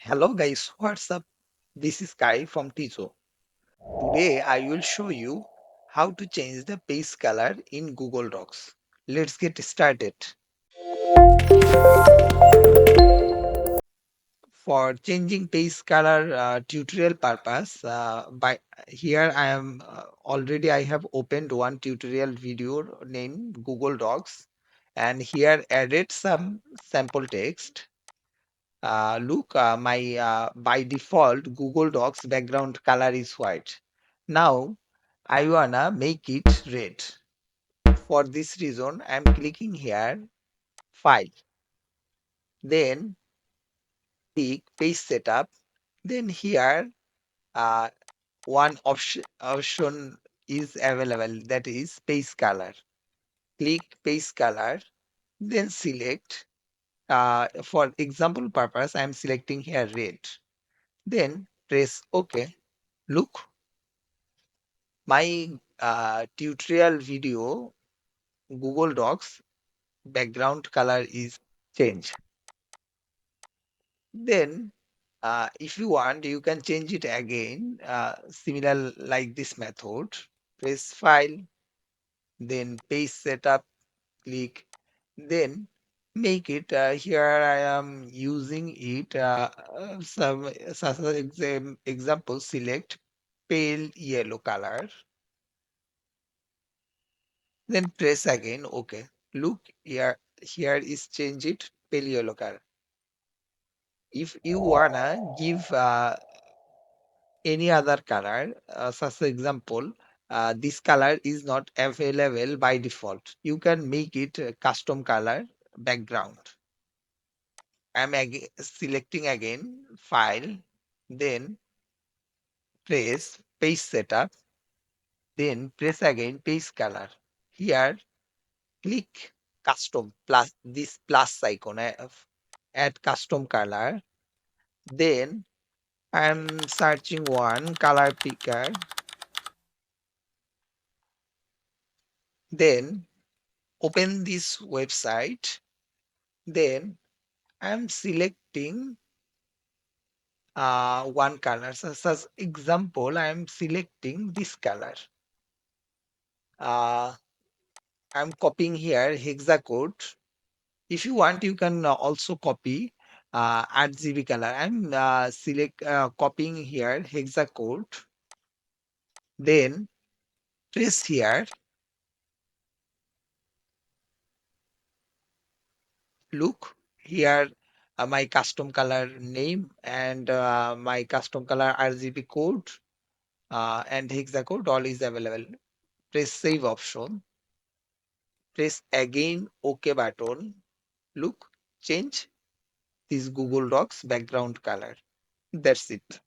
Hello guys, what's up? This is Kai from Tizaw. Today I will show you how to change the page color in Google Docs. Let's get started. For changing page color tutorial purpose, by here I have opened one tutorial video named Google Docs and here added some sample text. Look, my by default Google Docs background color is white. Now I wanna make it red. For this reason, I'm clicking here, File, then click Page Setup. Then here, uh, one option is available, that is Page Color. Click Page Color, then select. For example purpose, I'm selecting here red. Then press OK. Look, my tutorial video Google Docs background color is changed. Then if you want, you can change it again, similar like this method. Press File, then Page Setup, click, then make it. Here I am using it. Some such as example, select pale yellow color. Then press again OK. Look here is change it pale yellow color. If you wanna give any other color, such example, this color is not available by default. You can make it a custom color background. Selecting again file, then press page setup, then press again page color. Here click custom plus this plus icon add custom color. Then I'm searching one color picker. Then open this website. Then I'm selecting one color. So, as example, I'm selecting this color. Uh, I'm copying here hexacode. If you want, you can also copy RGB color. I'm copying here hexacode. Then press here. Look here, my custom color name and my custom color RGB code and hexacode all is available. Press save option. Press again OK button. Look, change this Google Docs background color. That's it.